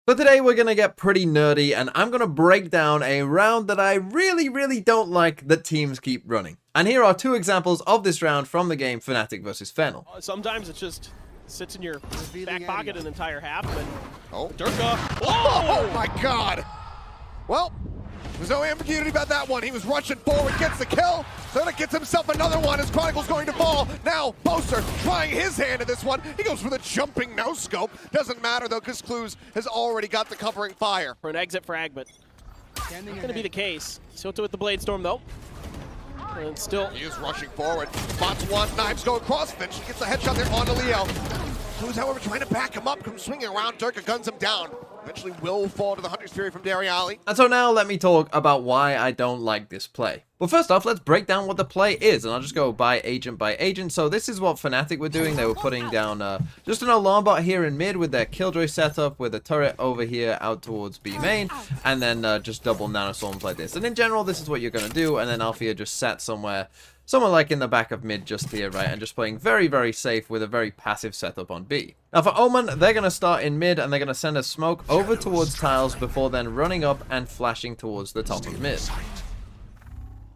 But today we're going to get pretty nerdy and I'm going to break down a round that I really don't like that teams keep running. And here are two examples of this round from the game Fnatic versus Fennel. Sometimes it just sits in your back pocket an entire half and oh, Durka. Oh my god! Well, there's no ambiguity about that one. He was rushing forward, gets the kill. Fnatic gets himself another one as Chronicle's going to fall. Now, Boaster trying his hand at this one. He goes for the jumping no-scope. Doesn't matter though, because Clues has already got the covering fire. For an exit frag, but not going to be the case. Silto with the Blade Storm though. And still. He is rushing forward. Spots one, knives go across. Finch gets a headshot there onto Leo. Clues, however, trying to back him up, comes swinging around. Durka guns him down. Eventually will fall to the Hunter's Fury from Dariali. And so now let me talk about why I don't like this play. Well, first off, let's break down what the play is, and I'll just go by agent. So this is what Fnatic were doing. They were putting down just an alarm bot here in mid with their Killjoy setup, with a turret over here out towards B main, and then just double nanoswarms like this. And in general, this is what you're going to do, and then Althea just sat somewhere like in the back of mid just here, right? And just playing very safe with a very passive setup on B. Now for Omen, they're going to start in mid and they're going to send a smoke over towards tiles before then running up and flashing towards the top of mid.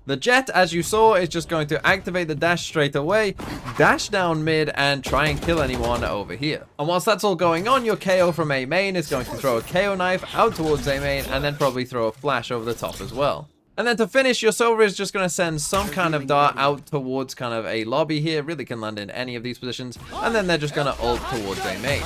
The Jet, as you saw, is just going to activate the dash straight away, dash down mid, and try and kill anyone over here. And whilst that's all going on, your KO from A main is going to throw a KO knife out towards A main and then probably throw a flash over the top as well. And then to finish, your Silver is just going to send some kind of dart out towards kind of a lobby here. Really can land in any of these positions. And then they're just going to ult towards A main.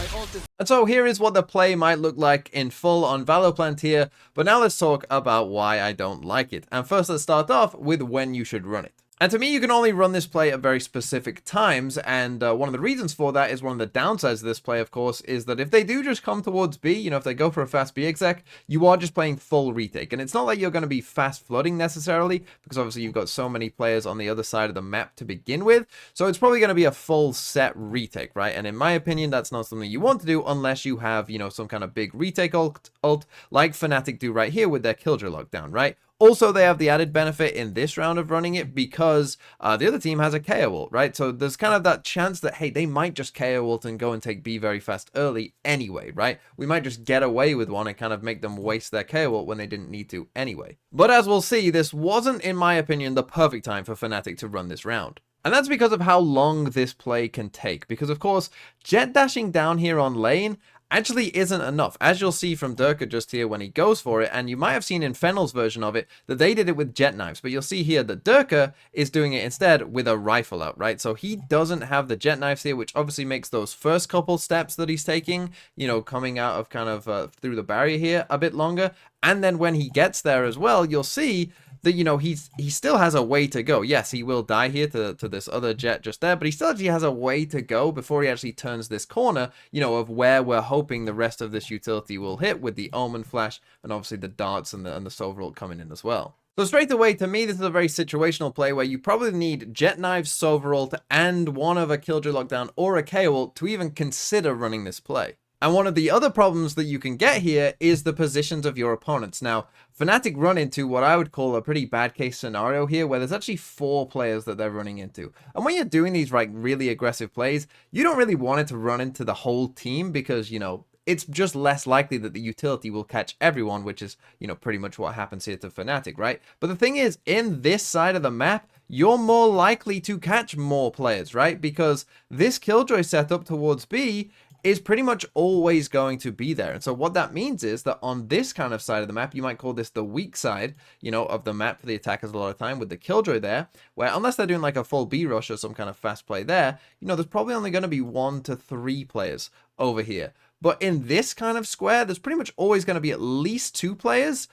And so here is what the play might look like in full on Valorant here. But now let's talk about why I don't like it. And first, let's start off with when you should run it. And to me, you can only run this play at very specific times, and one of the reasons for that is one of the downsides of this play, of course, is that if they do just come towards B, you know, if they go for a fast B exec, you are just playing full retake. And it's not like you're going to be fast flooding necessarily, because obviously you've got so many players on the other side of the map to begin with, so it's probably going to be a full set retake, right? And in my opinion, that's not something you want to do unless you have, you know, some kind of big retake ult like Fnatic do right here with their Killjoy lockdown, right? Also, they have the added benefit in this round of running it because the other team has a KO ult, right? So there's kind of that chance that, hey, they might just KO ult and go and take B very fast early anyway, right? We might just get away with one and kind of make them waste their KO ult when they didn't need to anyway. But as we'll see, this wasn't, in my opinion, the perfect time for Fnatic to run this round. And that's because of how long this play can take. Because, of course, jet dashing down here on lane actually isn't enough, as you'll see from Durka just here when he goes for it, and you might have seen in Fennel's version of it that they did it with jet knives, but you'll see here that Durka is doing it instead with a rifle out, right? So he doesn't have the jet knives here, which obviously makes those first couple steps that he's taking, you know, coming out of kind of through the barrier here a bit longer, and then when he gets there as well, you'll see that, you know, he still has a way to go. Yes, he will die here to this other jet just there, but he still actually has a way to go before he actually turns this corner, you know, of where we're hoping the rest of this utility will hit with the Omen flash and obviously the darts and the Silver ult coming in as well. So straight away, to me, this is a very situational play where you probably need jet knives, Silver ult, and one of a Killjoy lockdown or a KO ult to even consider running this play. And one of the other problems that you can get here is the positions of your opponents. Now, Fnatic run into what I would call a pretty bad case scenario here, where there's actually 4 players that they're running into. And when you're doing these like really aggressive plays, you don't really want it to run into the whole team because, you know, it's just less likely that the utility will catch everyone, which is, you know, pretty much what happens here to Fnatic, right? But the thing is, in this side of the map, you're more likely to catch more players, right? Because this Killjoy setup towards B is pretty much always going to be there. And so what that means is that on this kind of side of the map, you might call this the weak side, you know, of the map for the attackers a lot of time with the Killjoy there, where unless they're doing like a full B rush or some kind of fast play there, you know, there's probably only going to be 1 to 3 players over here. But in this kind of square, there's pretty much always going to be at least 2 players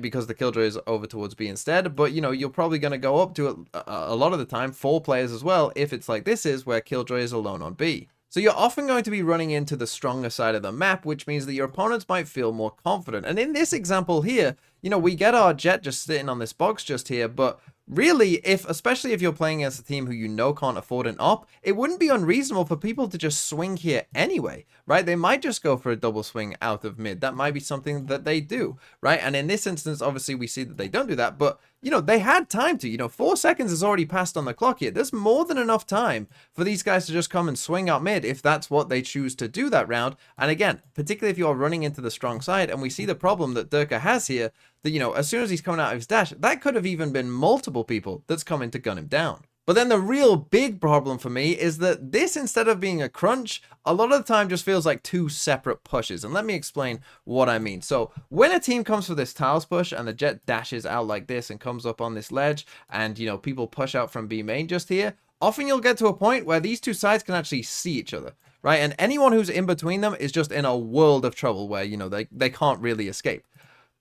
because the Killjoy is over towards B instead. But, you know, you're probably going to go up to a lot of the time 4 players as well if it's like this is where Killjoy is alone on B. So you're often going to be running into the stronger side of the map, which means that your opponents might feel more confident. And in this example here, you know, we get our jet just sitting on this box just here, but really, especially if you're playing against a team who you know can't afford an op, it wouldn't be unreasonable for people to just swing here anyway, right? They might just go for a double swing out of mid. That might be something that they do, right? And in this instance, obviously, we see that they don't do that, but, you know, they had time to. You know, 4 seconds has already passed on the clock here. There's more than enough time for these guys to just come and swing out mid if that's what they choose to do that round. And again, particularly if you're running into the strong side, and we see the problem that Durka has here, that, you know, as soon as he's coming out of his dash, that could have even been multiple people that's coming to gun him down. But then the real big problem for me is that this, instead of being a crunch, a lot of the time just feels like 2 separate pushes. And let me explain what I mean. So when a team comes for this tiles push and the Jet dashes out like this and comes up on this ledge, and, you know, people push out from B main just here, often you'll get to a point where these 2 sides can actually see each other, right? And anyone who's in between them is just in a world of trouble where, you know, they can't really escape.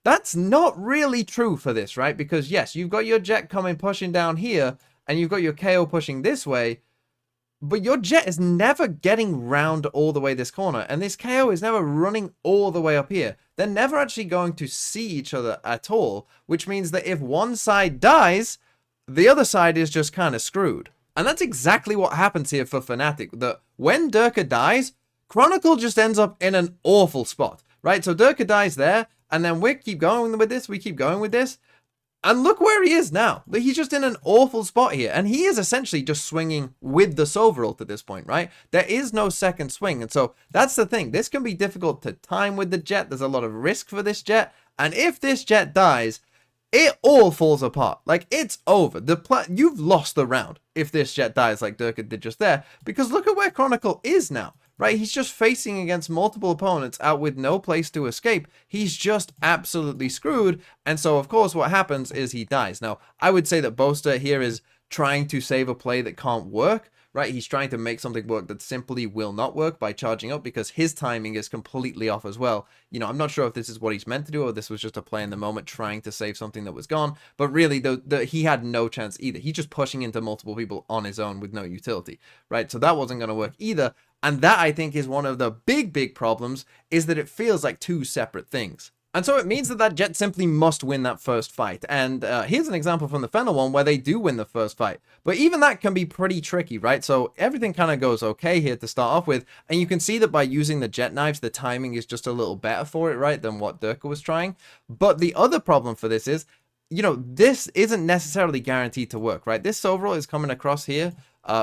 That's not really true for this, right? Because yes, you've got your Jet coming pushing down here, and you've got your KO pushing this way, but your Jet is never getting round all the way this corner, and this KO is never running all the way up here. They're never actually going to see each other at all, which means that if one side dies, the other side is just kind of screwed. And that's exactly what happens here for Fnatic, that when Durka dies, Chronicle just ends up in an awful spot, right? So Durka dies there, and then we keep going with this, and look where he is now. He's just in an awful spot here. And he is essentially just swinging with the Sova ult at this point, right? There is no second swing. And so that's the thing. This can be difficult to time with the Jet. There's a lot of risk for this Jet. And if this Jet dies, it all falls apart. Like, it's over. You've lost the round if this Jet dies like Durka did just there. Because look at where Chronicle is now. Right, he's just facing against multiple opponents out with no place to escape. He's just absolutely screwed. And so, of course, what happens is he dies. Now, I would say that Boaster here is trying to save a play that can't work. Right, he's trying to make something work that simply will not work by charging up, because his timing is completely off as well. You know, I'm not sure if this is what he's meant to do or this was just a play in the moment trying to save something that was gone. But really, he had no chance either. He's just pushing into multiple people on his own with no utility. Right, so that wasn't going to work either. And that, I think, is one of the big problems, is that it feels like 2 separate things. And so it means that Jet simply must win that first fight. And here's an example from the Fennel one where they do win the first fight. But even that can be pretty tricky, right? So everything kind of goes okay here to start off with. And you can see that by using the Jet knives, the timing is just a little better for it, right, than what Durka was trying. But the other problem for this is, you know, this isn't necessarily guaranteed to work, right? This Sova ult is coming across here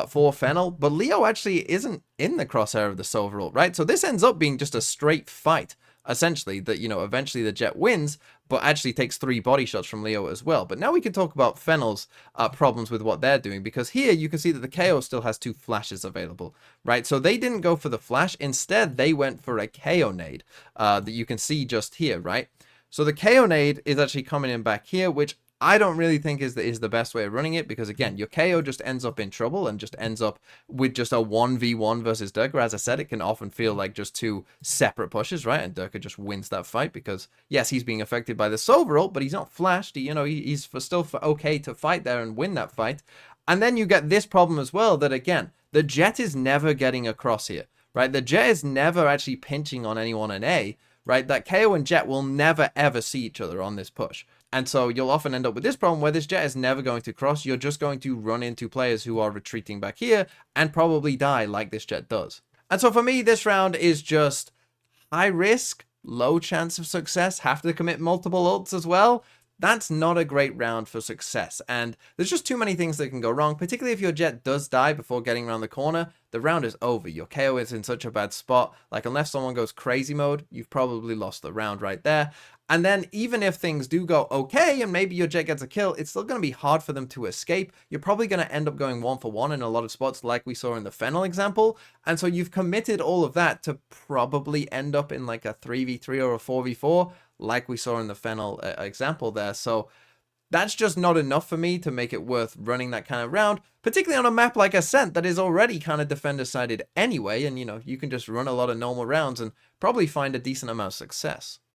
for Fennel, but Leo actually isn't in the crosshair of the Sova ult, right? So this ends up being just a straight fight, essentially, that, you know, eventually the Jet wins, but actually takes 3 body shots from Leo as well. But now we can talk about Fennel's problems with what they're doing, because here you can see that the KO still has 2 flashes available, right? So they didn't go for the flash. Instead, they went for a KO nade that you can see just here, right? So the KO nade is actually coming in back here, which I don't really think is the best way of running it, because again, your KO just ends up in trouble and just ends up with just a 1v1 versus Durka. As I said, it can often feel like just 2 separate pushes, right? And Durka just wins that fight because, yes, he's being affected by the Sova ult, but he's not flashed. You know, he's still okay to fight there and win that fight. And then you get this problem as well, that again, the Jet is never getting across here, right? The Jet is never actually pinching on anyone in A, right? That KO and Jet will never ever see each other on this push. And so you'll often end up with this problem where this Jet is never going to cross. You're just going to run into players who are retreating back here and probably die like this Jet does. And so for me, this round is just high risk, low chance of success, have to commit multiple ults as well. That's not a great round for success, and there's just too many things that can go wrong, particularly if your Jet does die before getting around the corner. The round is over. Your KO is in such a bad spot. Like, unless someone goes crazy mode, you've probably lost the round right there. And then even if things do go okay and maybe your Jet gets a kill, it's still going to be hard for them to escape. You're probably going to end up going 1-for-1 in a lot of spots like we saw in the Fennel example. And so you've committed all of that to probably end up in like a 3v3 or a 4v4 like we saw in the Fennel example there. So that's just not enough for me to make it worth running that kind of round, particularly on a map like Ascent that is already kind of defender-sided anyway. And, you know, you can just run a lot of normal rounds and probably find a decent amount of success.